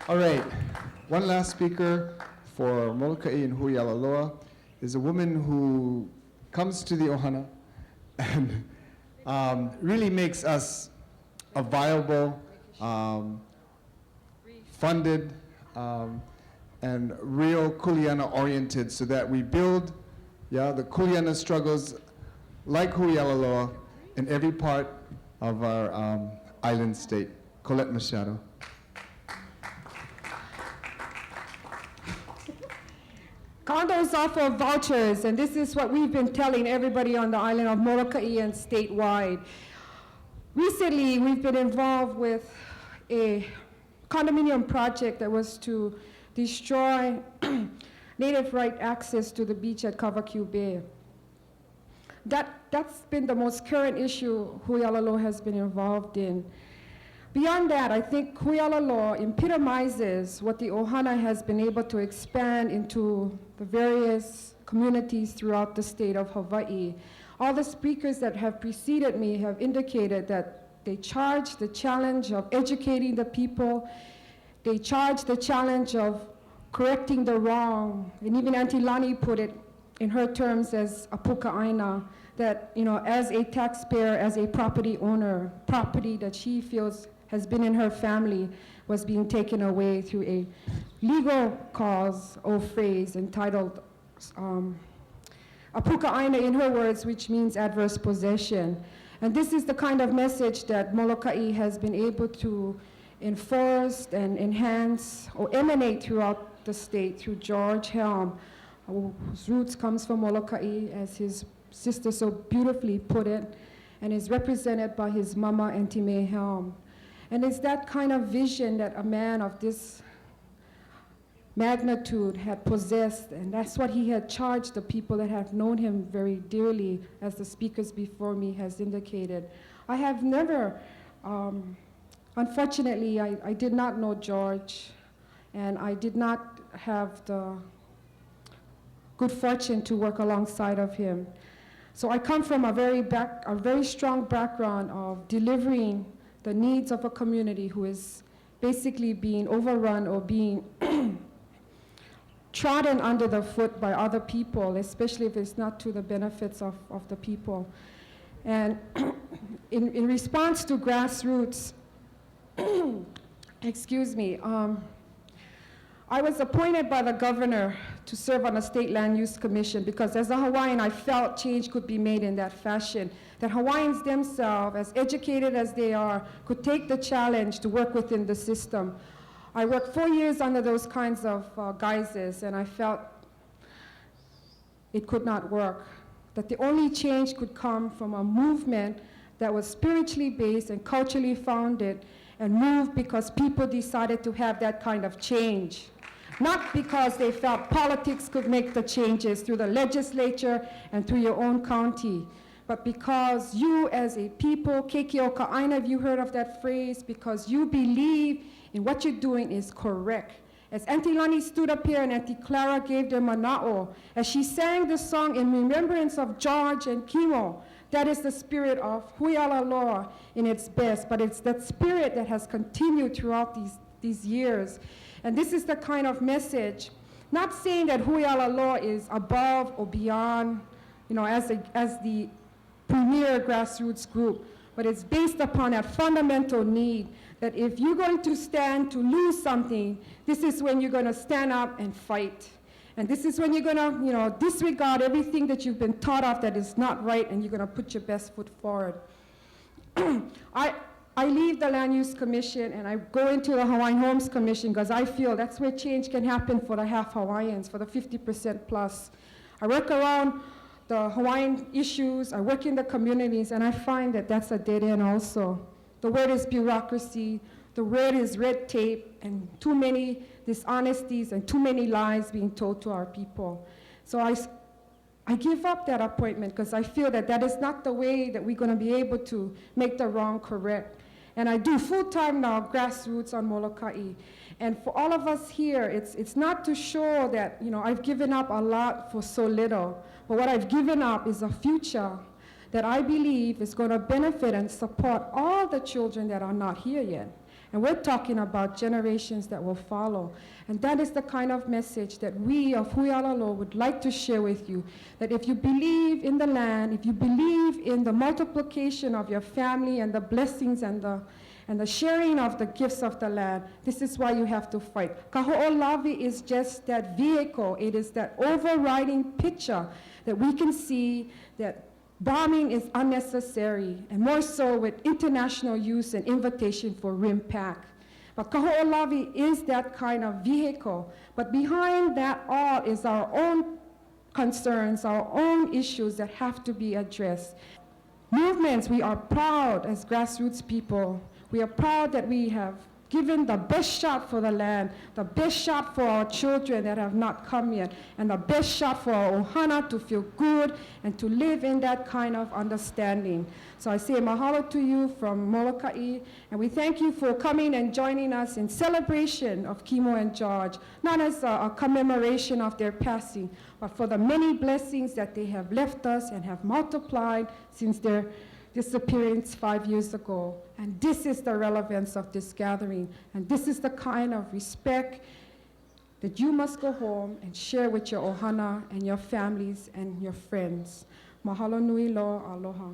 All right, one last speaker for Moloka'i and Hawai'i is a woman who comes to the Ohana and really makes us a viable, funded, and real kuleana oriented so that we build the kuleana struggles like Hawai'i in every part of our island state. Colette Machado. Condos offer vouchers, and this is what we've been telling everybody on the island of Moloka'i and statewide. Recently, we've been involved with a condominium project that was to destroy native right access to the beach at Kaua'i Bay. That's been the most current issue Hawai'i has been involved in. Beyond that, I think Hawai'i epitomizes what the Ohana has been able to expand into the various communities throughout the state of Hawaii. All the speakers that have preceded me have indicated that they charge the challenge of educating the people, they charge the challenge of correcting the wrong, and even Auntie Lani put it in her terms as a puka Aina, that as a taxpayer, as a property owner, property that she feels has been in her family was being taken away through a legal cause or phrase entitled a puka Aina, in her words, which means adverse possession. And this is the kind of message that Moloka'i has been able to enforce and enhance or emanate throughout the state through George Helm, whose roots comes from Moloka'i, as his sister so beautifully put it, and is represented by his mama, Auntie May Helm. And it's that kind of vision that a man of this magnitude had possessed, and that's what he had charged the people that have known him very dearly, as the speakers before me has indicated. I have never, unfortunately, I did not know George, and I did not have the good fortune to work alongside of him. So I come from a very strong background of delivering the needs of a community who is basically being overrun or being trodden under the foot by other people, especially if it's not to the benefits of the people. And in response to grassroots, excuse me, I was appointed by the governor to serve on a state land use commission because as a Hawaiian, I felt change could be made in that fashion, that Hawaiians themselves, as educated as they are, could take the challenge to work within the system. I worked 4 years under those kinds of guises, and I felt it could not work, that the only change could come from a movement that was spiritually based and culturally founded and moved because people decided to have that kind of change. Not because they felt politics could make the changes through the legislature and through your own county, but because you as a people, Kekeoka Aina, have you heard of that phrase? Because you believe in what you're doing is correct. As Auntie Lani stood up here and Auntie Clara gave them mana'o, as she sang the song in remembrance of George and Kimo, that is the spirit of Hawai'i in its best, but it's that spirit that has continued throughout these years. And this is the kind of message, not saying that Hawai'i is above or beyond, as the premier grassroots group, but it's based upon that fundamental need that if you're going to stand to lose something, this is when you're going to stand up and fight. And this is when you're going to, disregard everything that you've been taught of that is not right, and you're going to put your best foot forward. I leave the Land Use Commission and I go into the Hawaiian Homes Commission because I feel that's where change can happen for the half Hawaiians, for the 50% plus. I work around the Hawaiian issues, I work in the communities, and I find that that's a dead end also. The word is bureaucracy, the word is red tape, and too many dishonesties and too many lies being told to our people. So I give up that appointment because I feel that that is not the way that we're going to be able to make the wrong correct. And I do full-time now grassroots on Moloka'i. And for all of us here, it's not to show that, I've given up a lot for so little. But what I've given up is a future that I believe is going to benefit and support all the children that are not here yet. And we're talking about generations that will follow. And that is the kind of message that we of Huialalo would like to share with you, that if you believe in the land, if you believe in the multiplication of your family and the blessings and the sharing of the gifts of the land, this is why you have to fight. Kaho'olawe is just that vehicle. It is that overriding picture that we can see that bombing is unnecessary, and more so with international use and invitation for RIMPAC. But Kaho'olawe is that kind of vehicle. But behind that all is our own concerns, our own issues that have to be addressed. Movements, we are proud as grassroots people. We are proud that we have given the best shot for the land, the best shot for our children that have not come yet, and the best shot for our ohana to feel good and to live in that kind of understanding. So I say mahalo to you from Moloka'i, and we thank you for coming and joining us in celebration of Kimo and George, not as a commemoration of their passing, but for the many blessings that they have left us and have multiplied since their disappearance 5 years ago. And this is the relevance of this gathering. And this is the kind of respect that you must go home and share with your ohana and your families and your friends. Mahalo nui loa, aloha.